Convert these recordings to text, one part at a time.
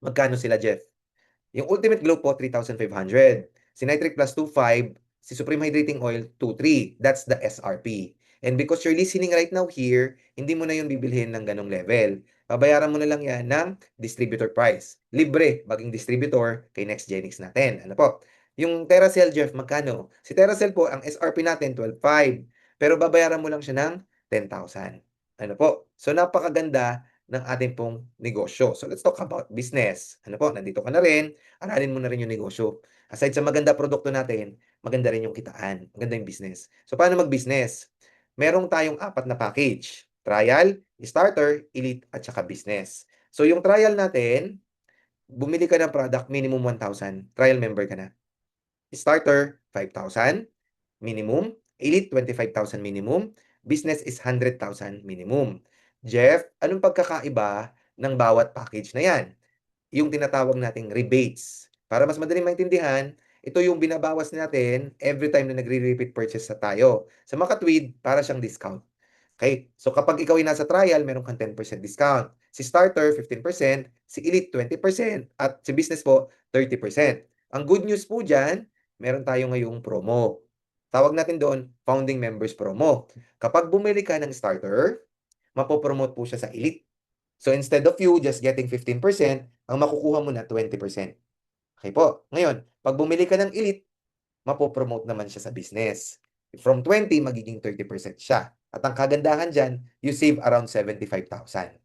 Magkano sila, Jeff? Yung Ultimate Glow po, 3,500. Si Nitric Plus, 2,500. Si Supreme Hydrating Oil, 2,300. That's the SRP. And because you're listening right now here, hindi mo na yun bibilhin ng ganong level. Babayaran mo na lang yan ng distributor price. Libre, maging distributor kay NextGenix natin. Ano po? Yung TerraCell, Jeff, magkano? Si TerraCell po, ang SRP natin, 12,500. Pero babayaran mo lang siya ng 10,000. Ano po? So, napakaganda ng ating pong negosyo. So, let's talk about business. Ano po? Nandito ka na rin. Aralin mo na rin yung negosyo. Aside sa maganda produkto natin, maganda rin yung kitaan. Maganda yung business. So, paano mag-business? Merong tayong 4 na package. Trial, starter, elite, at saka business. So, yung trial natin, bumili ka ng product, minimum 1,000. Trial member ka na. Starter, 5,000 minimum. Elite, 25,000 minimum. Business is 100,000 minimum. Jeff, anong pagkakaiba ng bawat package na yan? Yung tinatawag nating rebates. Para mas madaling maintindihan, ito yung binabawas natin every time na nagre-repeat purchase sa tayo. Sa Makatwid, para siyang discount. Okay? So kapag ikaw ay nasa trial, meron kang 10% discount. Si starter, 15%, si elite, 20%, at si business po, 30%. Ang good news po dyan, meron tayo ngayong promo. Tawag natin doon, founding members promo. Kapag bumili ka ng starter, mapopromote po siya sa elite. So instead of you just getting 15%, ang makukuha mo na 20%. Okay po. Ngayon, pag bumili ka ng elite, mapopromote naman siya sa business. From 20, magiging 30% siya. At ang kagandahan dyan, you save around 75,000.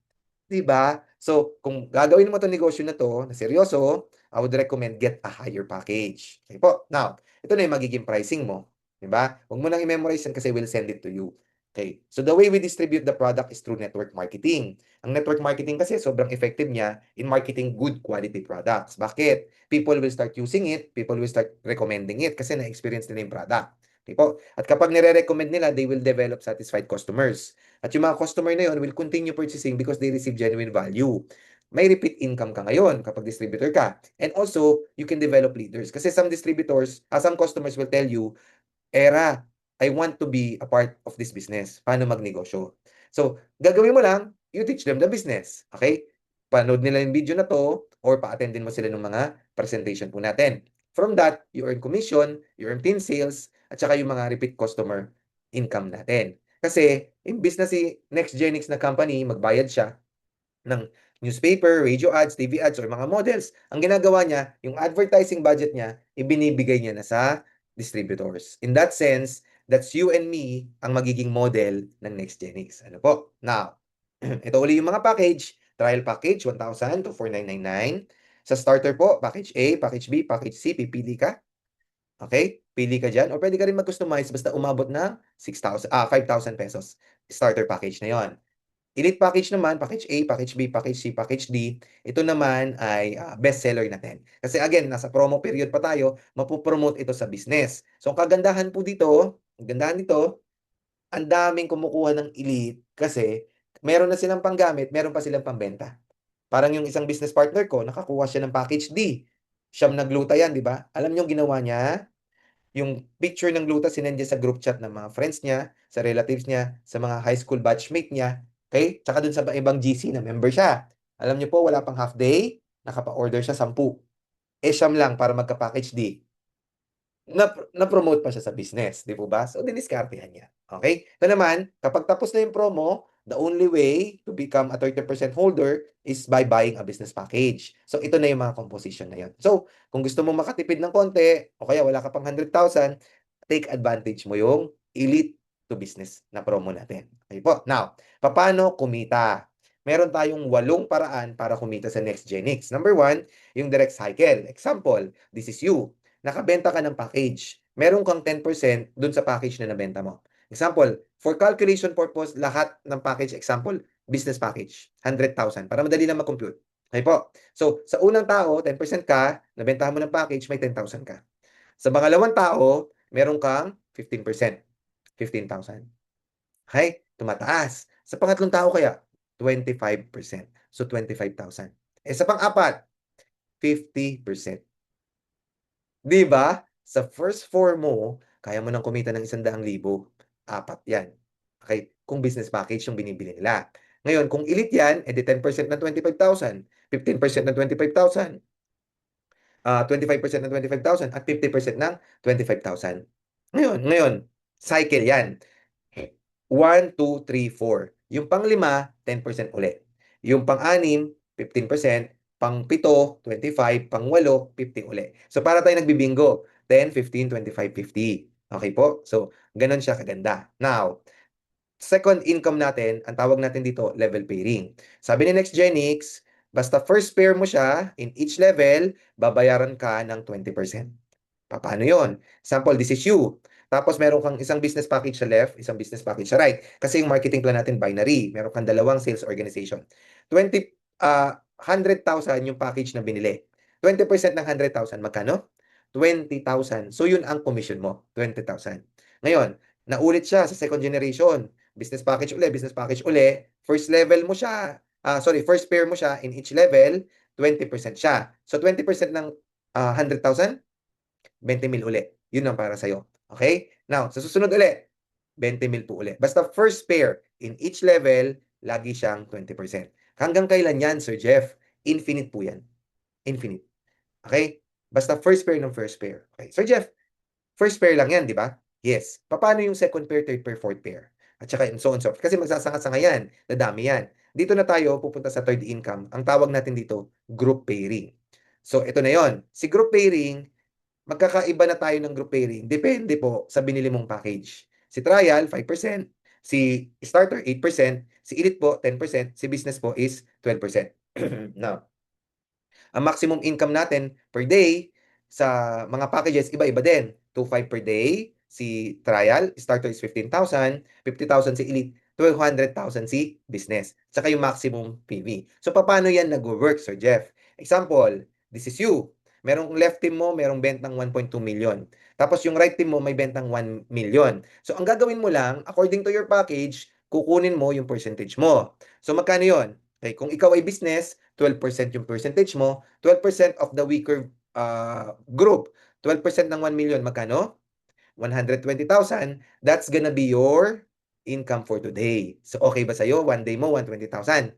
Diba? So, kung gagawin mo itong negosyo na to, na seryoso, I would recommend get a higher package. Okay po. Now, ito na yung magiging pricing mo. Diba? Huwag mo nang i-memorize yan kasi we'll send it to you. Okay. So, the way we distribute the product is through network marketing. Ang network marketing kasi sobrang effective niya in marketing good quality products. Bakit? People will start using it, people will start recommending it kasi na-experience nila yung product. Okay po? At kapag nire-recommend nila, they will develop satisfied customers. At yung mga customer na yun will continue purchasing because they receive genuine value. May repeat income ka ngayon kapag distributor ka. And also, you can develop leaders. Kasi some distributors, some customers will tell you, Era, I want to be a part of this business. Paano magnegosyo? So, gagawin mo lang, you teach them the business. Okay? Panood nila yung video na to or pa-attendin mo sila ng mga presentation po natin. From that, you earn commission, you earn pin sales, at saka yung mga repeat customer income natin. Kasi, imbis na si NextGenix na company, magbayad siya ng newspaper, radio ads, TV ads, or mga models. Ang ginagawa niya, yung advertising budget niya, ibinibigay niya na sa distributors. In that sense, that's you and me ang magiging model ng NextGenix. Ano po? Now, ito uli yung mga package. Trial package, 1,000 to 4,999. Sa starter po, package A, package B, package C, pipili ka. Okay? Pili ka dyan. O pwede ka rin mag-customize basta umabot ng 5,000 pesos. Starter package na yon. Elite package naman, package A, package B, package C, package D, ito naman ay best seller natin. Kasi again, nasa promo period pa tayo, mapopromote ito sa business. So, ang kagandahan po dito, ang gandahan dito, ang daming kumukuha ng elite kasi meron na silang panggamit, meron pa silang pambenta. Parang yung isang business partner ko, nakakuha siya ng package D. Siyam na gluta yan, di ba? Alam niyo ginawa niya? Yung picture ng gluta sinend niya sa group chat ng mga friends niya, sa relatives niya, sa mga high school batchmate niya, okay? Tsaka dun sa ibang GC na member siya. Alam niyo po, wala pang half day, nakapa-order siya 10. Siyam lang para magka-package D. Na-promote pa siya sa business, di po ba? So, diniskartehan niya. Okay? Ito naman, kapag tapos na yung promo, the only way to become a 30% holder is by buying a business package. So, ito na yung mga composition na yun. So, kung gusto mo makatipid ng konti, o kaya wala ka pang 100,000, take advantage mo yung elite to business na promo natin. Okay po? Now, paano kumita? Meron tayong 8 paraan para kumita sa NextGenix. Number 1, yung direct cycle. Example, this is you. Nakabenta ka ng package. Meron kang 10% dun sa package na nabenta mo. Example, for calculation purpose, lahat ng package, example, business package, 100,000 para madali lang mag-compute. Okay po. So, sa unang tao, 10% ka, nabentahan mo ng package, may 10,000 ka. Sa pangalawang tao, meron kang 15%, 15,000. Okay? Tumataas. Sa pangatlong tao kaya, 25%. So, 25,000. Sa pang-apat, 50%. Di ba? Sa first 4 mo, kaya mo nang kumita ng 100,000. 4 yan. Okay? Kung business package yung binibili nila. Ngayon, kung elite yan, edi 10% ng 25,000, 15% ng 25,000, 25% ng 25,000 at 50% ng 25,000. Ngayon, cycle yan. 1, 2, 3, 4. Yung pang-5, 10% ulit. Yung pang-6, 15%. Pang-7, 25. Pang-8, 50 ulit. So, para tayo nagbibingo. 10, 15, 25, 50. Okay po? So, ganun siya kaganda. Now, second income natin, ang tawag natin dito, level pairing. Sabi ni NextGenix, basta first pair mo siya, in each level, babayaran ka ng 20%. Paano yon? Sample, this is you. Tapos meron kang isang business package sa left, isang business package sa right. Kasi yung marketing plan natin binary. Meron kang dalawang sales organization. 100,000 yung package na binili. 20% ng 100,000, magkano? 20,000. So yun ang commission mo, 20,000. Ngayon, naulit siya sa second generation. Business package uli. First level mo siya. First pair mo siya in each level, 20% siya. So 20% ng 100,000, 20,000 uli. Yun ang para sa'yo. Okay? Now, sa susunod uli, 20,000 po uli. Basta first pair in each level, lagi siyang 20%. Hanggang kailan yan, Sir Jeff? Infinite po yan. Infinite. Okay? Basta first pair ng first pair. Okay. Sir Jeff, first pair lang yan, di ba? Yes. Paano yung second pair, third pair, fourth pair? At saka and so on so forth. Kasi magsasanga-sanga yan. Dadami yan. Dito na tayo pupunta sa third income. Ang tawag natin dito, group pairing. So, ito na yon. Si group pairing, magkakaiba na tayo ng group pairing. Depende po sa binili mong package. Si trial, 5%. Si starter, 8%. Si elite po, 10%. Si business po is 12%. Now, ang maximum income natin per day sa mga packages, iba-iba din. 2,500 per day, si trial, starter is 15,000, 50,000 si elite, 200,000 si business. Tsaka yung maximum PV. So, paano yan nag-work, Sir Jeff? Example, this is you. Merong left team mo, merong bentang 1.2 million. Tapos yung right team mo, may bentang 1 million. So, ang gagawin mo lang, according to your package, kukunin mo yung percentage mo. So, magkano yon? Okay, kung ikaw ay business, 12% yung percentage mo, 12% of the weaker group, 12% ng 1 million, magkano? 120,000. That's gonna be your income for today. So, okay ba sa'yo? One day mo, 120,000.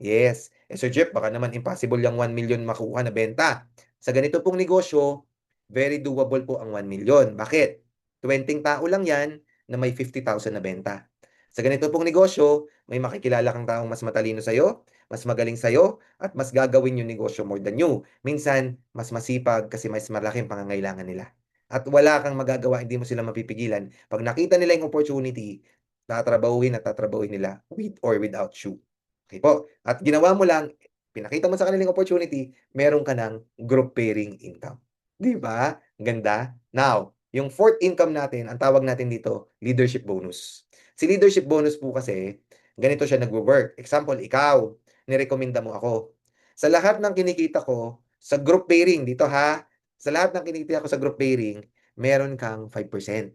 Yes. Sir Jeff, baka naman impossible yung 1 million makuha na benta. Sa ganito pong negosyo, very doable po ang 1 million. Bakit? 20 tao lang yan na may 50,000 na benta. Sa ganito pong negosyo, may makikilala kang taong mas matalino sa'yo, mas magaling sa'yo, at mas gagawin yung negosyo more than you. Minsan, mas masipag kasi mas malaking pangangailangan nila. At wala kang magagawa, hindi mo sila mapipigilan. Pag nakita nila yung opportunity, tatrabahuhin at tatrabahuhin nila with or without you. Okay po. At ginawa mo lang, pinakita mo sa kanilang opportunity, meron ka ng group pairing income. Di ba? Ganda. Now, yung fourth income natin, ang tawag natin dito, leadership bonus. Si leadership bonus po kasi, ganito siya nagwo-work. Example, ikaw, nirekomenda mo ako. Sa lahat ng kinikita ko, sa group pairing, dito ha, sa lahat ng kinikita ko sa group pairing, meron kang 5%.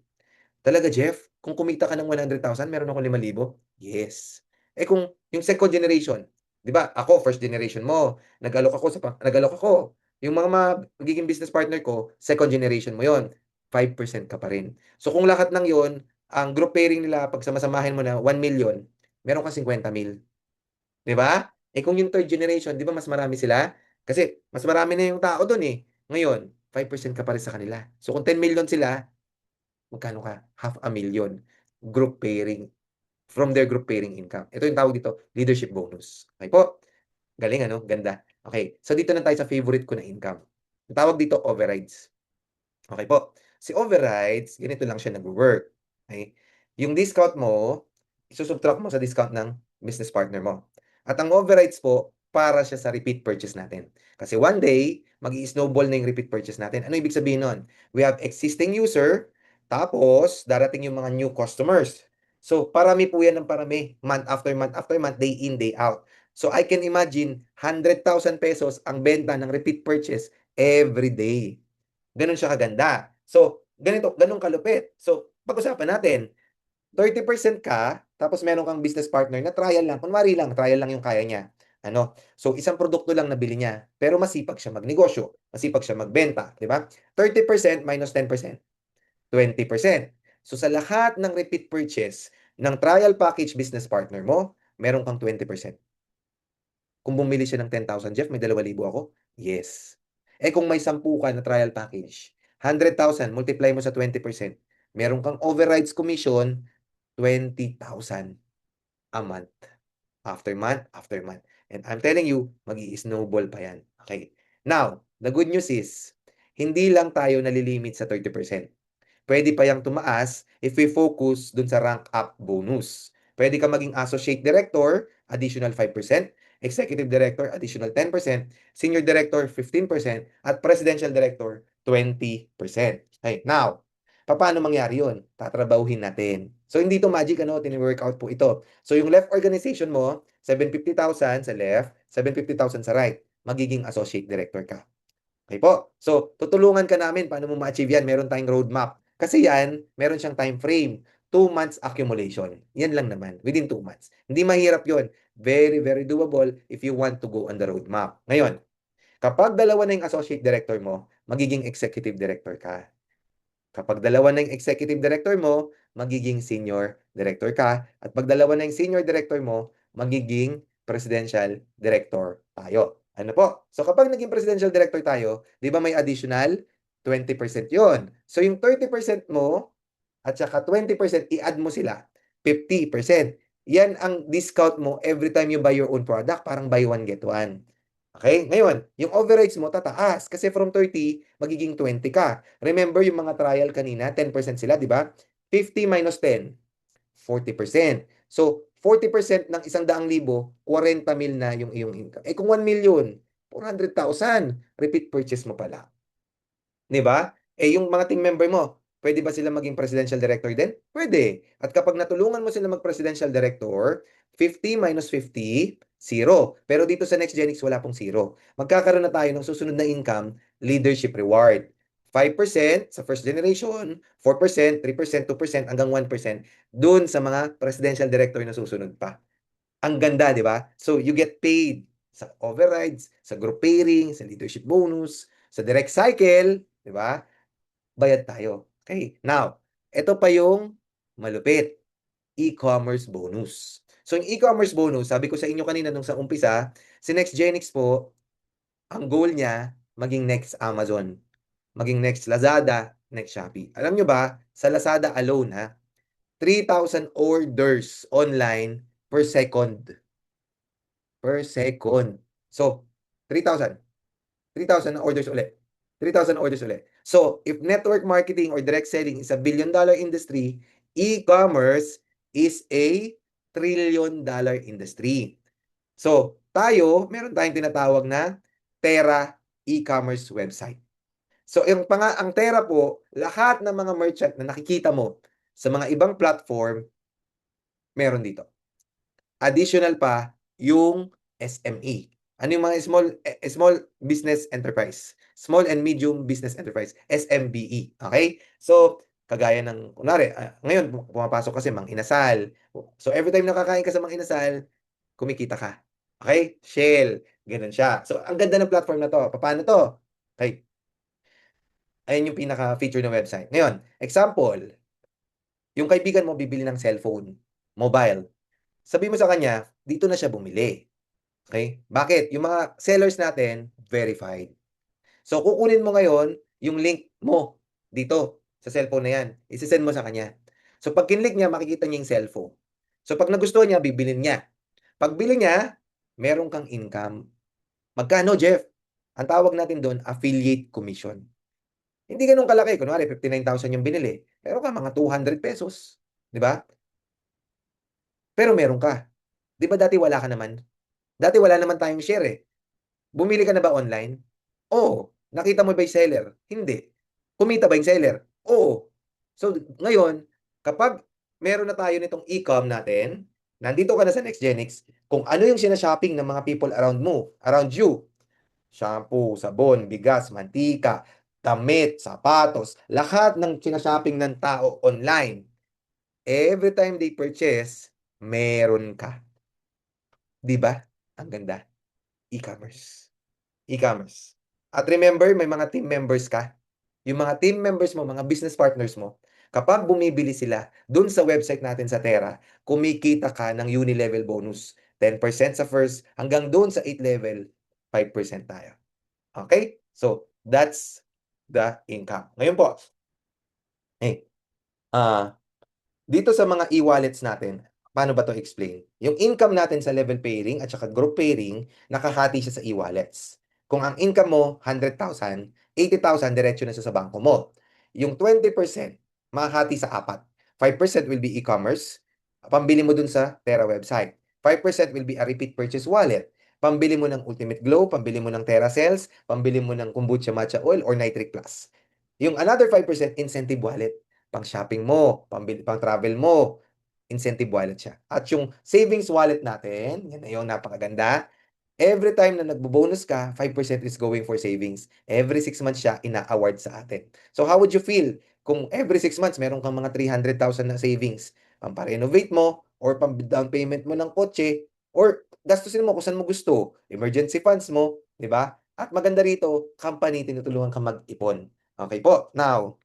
Talaga, Jeff? Kung kumita ka ng 100,000, meron ako 5,000? Yes. Kung yung second generation, 'di ba? Ako first generation mo, nag-alok ako. Yung mga magiging business partner ko, second generation mo 'yon. 5% ka pa rin. So kung lahat ng 'yon, ang group pairing nila pag sama-samahin mo na 1 million, meron kang 50,000. 'Di ba? Kung yung third generation, 'di ba mas marami sila? Kasi mas marami na yung tao doon eh. Ngayon, 5% ka pa rin sa kanila. So kung 10 million sila, magkano ka? 500,000 group pairing from their group pairing income. Ito yung tawag dito, leadership bonus. Okay po? Galing ano? Ganda. Okay. So dito na tayo sa favorite ko na income. Ang tawag dito, overrides. Okay po. Si overrides, ganito lang siya nag-work. Okay? Yung discount mo, isusubtract mo sa discount ng business partner mo. At ang overrides po, para siya sa repeat purchase natin. Kasi one day, mag-i-snowball na yung repeat purchase natin. Ano ibig sabihin nun? We have existing user, tapos darating yung mga new customers. So, parami po yan ng parami. Month after month after month, day in, day out. So, I can imagine, 100,000 pesos ang benta ng repeat purchase every day. Ganun siya kaganda. So, ganun kalupit. So, pag-usapan natin, 30% ka, tapos meron kang business partner na trial lang. Kunwari lang, trial lang yung kaya niya. Ano? So, isang produkto lang nabili niya. Pero masipag siya magnegosyo. Masipag siya magbenta. Di ba? 30% minus 10%. 20%. So, sa lahat ng repeat purchase ng trial package business partner mo, meron kang 20%. Kung bumili siya ng 10,000, Jeff, may 2,000 ako? Yes. Eh kung may 10 ka na trial package, 100,000, multiply mo sa 20%, meron kang overrides commission, 20,000 a month. After month, after month. And I'm telling you, mag-i-snowball pa yan. Okay. Now, the good news is, hindi lang tayo nalilimit sa 30%. Pwede pa yang tumaas if we focus dun sa rank up bonus. Pwede ka maging associate director, additional 5%, executive director, additional 10%, senior director, 15%, at presidential director, 20%. Okay, now, paano mangyari yun? Tatrabahuhin natin. So, hindi to magic, tini-workout po ito. So, yung left organization mo, 750,000 sa left, 750,000 sa right. Magiging associate director ka. Okay po. So, tutulungan ka namin paano mo ma-achieve yan. Meron tayong roadmap. Kasi yan, meron siyang time frame. 2 months accumulation. Yan lang naman. Within 2 months. Hindi mahirap yon. Very, very doable if you want to go on the roadmap. Ngayon, kapag dalawa na yung associate director mo, magiging executive director ka. Kapag dalawa na yung executive director mo, magiging senior director ka. At pag dalawa na yung senior director mo, magiging presidential director tayo. Ano po? So kapag naging presidential director tayo, di ba may additional 20% yon. So yung 30% mo at saka 20%, i-add mo sila. 50%. Yan ang discount mo every time you buy your own product. Parang buy one, get one. Okay? Ngayon, yung overrides mo tataas kasi from 30, magiging 20 ka. Remember yung mga trial kanina, 10% sila, di ba? 50 minus 10, 40%. So, 40% ng 100,000, 40 mil na yung iyong income. Eh kung 1 million, 400,000, repeat purchase mo pala. 'Di ba? Eh yung mga team member mo, pwede ba sila maging presidential director din? Pwede. At kapag natulungan mo sila mag-presidential director, 50 minus 50, zero. Pero dito sa NextGenix, wala pong zero. Magkakaroon na tayo ng susunod na income, leadership reward. 5% sa first generation, 4%, 3%, 2%, hanggang 1% dun sa mga presidential director na susunod pa. Ang ganda, di ba? So, you get paid sa overrides, sa group pairing, sa leadership bonus, sa direct cycle, di ba? Bayad tayo. Okay. Now, ito pa yung malupit. E-commerce bonus. So, yung e-commerce bonus, sabi ko sa inyo kanina nung sa umpisa, si NextGenix po, ang goal niya, maging next Amazon, maging next Lazada, next Shopee. Alam nyo ba, sa Lazada alone, 3,000 orders online per second. Per second. So, 3,000. 3,000 na orders ulit. 3,000 orders ulit. So, if network marketing or direct selling is a billion-dollar industry, e-commerce is a trillion-dollar industry. So, tayo, meron tayong tinatawag na Tera e-commerce website. So, ang Tera po, lahat ng mga merchant na nakikita mo sa mga ibang platform, meron dito. Additional pa yung SME. Ano yung mga small business enterprise? Small and medium business enterprise, SMBE. Okay? So, kagaya ng, kunwari, ngayon, pumapasok kasi Mang Inasal. So, every time nakakain ka sa Mang Inasal, kumikita ka. Okay? Shell. Ganun siya. So, ang ganda ng platform na to. Paano to? Okay. Ayun yung pinaka-feature ng website. Ngayon, example, yung kaibigan mo bibili ng cellphone, mobile. Sabi mo sa kanya, dito na siya bumili. Okay? Bakit? Yung mga sellers natin, verified. So, kukunin mo ngayon yung link mo dito sa cellphone na yan. Isisend mo sa kanya. So, pag kinlik niya, makikita niya yung cellphone. So, pag nagustuhan niya, bibilin niya. Pag bili niya, meron kang income. Magkano, Jeff? Ang tawag natin doon, affiliate commission. Hindi ganun kalaki. Kunwari, 59,000 yung binili. Pero ka mga 200 pesos. Di ba? Pero meron ka. Di ba dati wala ka naman? Dati wala naman tayong share eh. Bumili ka na ba online? Oo. Nakita mo ba yung seller? Hindi. Kumita ba yung seller? Oo. So, ngayon, kapag meron na tayo nitong e-com natin, nandito ka na sa NextGenix, kung ano yung sinashopping ng mga people around mo, around you, shampoo, sabon, bigas, mantika, damit, sapatos, lahat ng sinashopping ng tao online, every time they purchase, meron ka. Di ba? Ang ganda. E-commerce. E-commerce. At remember, may mga team members ka. Yung mga team members mo, mga business partners mo, Kapag bumibili sila dun sa website natin sa Terra, kumikita ka ng uni-level bonus. 10% sa first, hanggang doon sa 8 level, 5% tayo. Okay? So, that's the income. Ngayon po, eh, ah, dito sa mga e-wallets natin, paano ba to explain? Yung income natin sa level pairing at saka group pairing, nakahati siya sa e-wallets. Kung ang income mo, 100,000, 80,000 diretso na siya sa bangko mo. Yung 20%, makahati sa apat. 5% will be e-commerce, pambili mo dun sa Terra website. 5% will be a repeat purchase wallet. Pambili mo ng Ultimate Glow, pambili mo ng Terra Cells, pambili mo ng Kombucha Matcha Oil or Nitric Plus. Yung another 5% incentive wallet, pang shopping mo, pang travel mo, incentive wallet siya. At yung savings wallet natin, yan na yung napakaganda. Every time na nagbo-bonus ka, 5% is going for savings. Every 6 months siya ina-award sa atin. So how would you feel kung every 6 months meron kang mga 300,000 na savings? Pampa-renovate mo or pang-down payment mo ng kotse or gastusin mo kung saan mo gusto. Emergency funds mo, di ba? At maganda rito, company tinutulungan ka mag-ipon. Okay po. Now,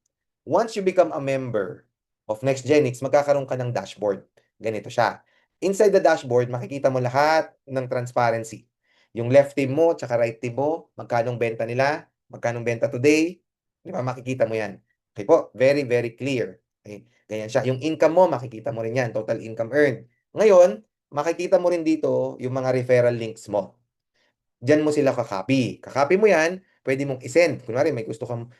once you become a member of NextGenix, magkakaroon ka ng dashboard. Ganito siya. Inside the dashboard, makikita mo lahat ng transparency. Yung left team mo, tsaka right team mo, magkanong benta nila, magkanong benta today, di ba? Makikita mo yan. Okay po, very, very clear. Okay? Ganyan siya. Yung income mo, makikita mo rin yan, total income earned. Ngayon, makikita mo rin dito yung mga referral links mo. Diyan mo sila kakopy. Kakopy mo yan, pwede mong isend. Kunwari, may gusto kang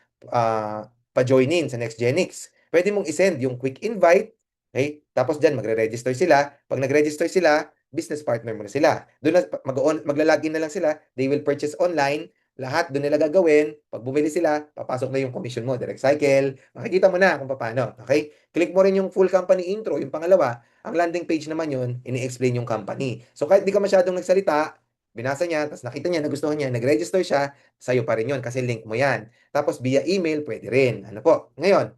pa-join in sa NextGenix. Pwede mong isend yung quick invite, okay? Tapos diyan magre-register sila. Pag nag-register sila, business partner mo na sila. Doon na magla-login na lang sila. They will purchase online. Lahat doon nila gagawin. Pag bumili sila, papasok na yung commission mo, direct cycle. Makikita mo na kung paano. Okay? Click mo rin yung full company intro, yung pangalawa. Ang landing page naman yun, ini-explain yung company. So kahit di ka masyadong nagsalita, binasa niya, tapos nakita niya, nagustuhan niya, nag-register siya, sa'yo pa rin yun kasi link mo yan. Tapos via email, pwede rin. Ano po? Ngayon,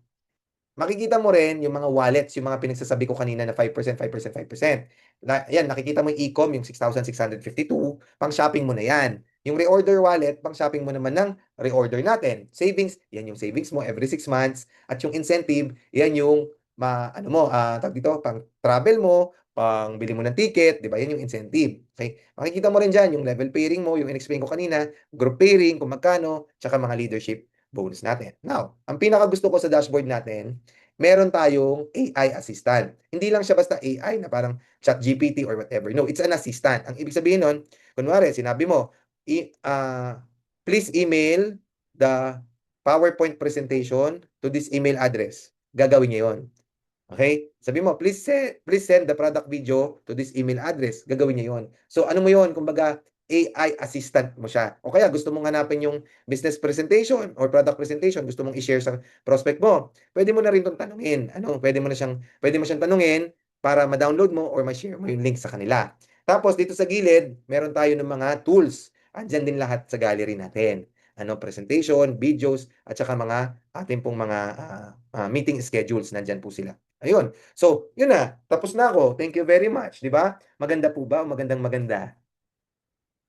makikita mo rin yung mga wallets, yung mga pinagsasabi ko kanina na 5%, 5%, 5%. Yan, nakikita mo yung e-com, yung 6,652, pang shopping mo na yan. Yung reorder wallet, pang shopping mo naman ng reorder natin. Savings, yan yung savings mo every 6 months. At yung incentive, yan yung ano mo, tawag dito, pang travel mo, pang bili mo ng ticket, di ba? Yan yung incentive. Okay? Makikita mo rin dyan yung level pairing mo, yung in-explain ko kanina, group pairing, kung magkano, tsaka mga leadership bonus natin. Now, ang pinaka gusto ko sa dashboard natin, meron tayong AI assistant. Hindi lang siya basta AI na parang ChatGPT or whatever. No, it's an assistant. Ang ibig sabihin nun, kunwari, sinabi mo, please email the PowerPoint presentation to this email address. Gagawin niya yun. Okay? Sabi mo, please send the product video to this email address. Gagawin niya yon. So, ano mo yon? Kumbaga, AI assistant mo siya. O kaya gusto mong hanapin yung business presentation or product presentation, gusto mong i-share sa prospect mo. Pwede mo na rin 'tong tanungin. Ano, pwede mo siyang tanungin para ma-download mo or ma-share mo yung link sa kanila. Tapos dito sa gilid, meron tayo ng mga tools. Andiyan din lahat sa gallery natin. Ano, presentation, videos, at saka mga ating pong mga meeting schedules, nandyan po sila. Ayun. So, yun na. Tapos na ako. Thank you very much. Di ba? Maganda po ba? Magandang maganda.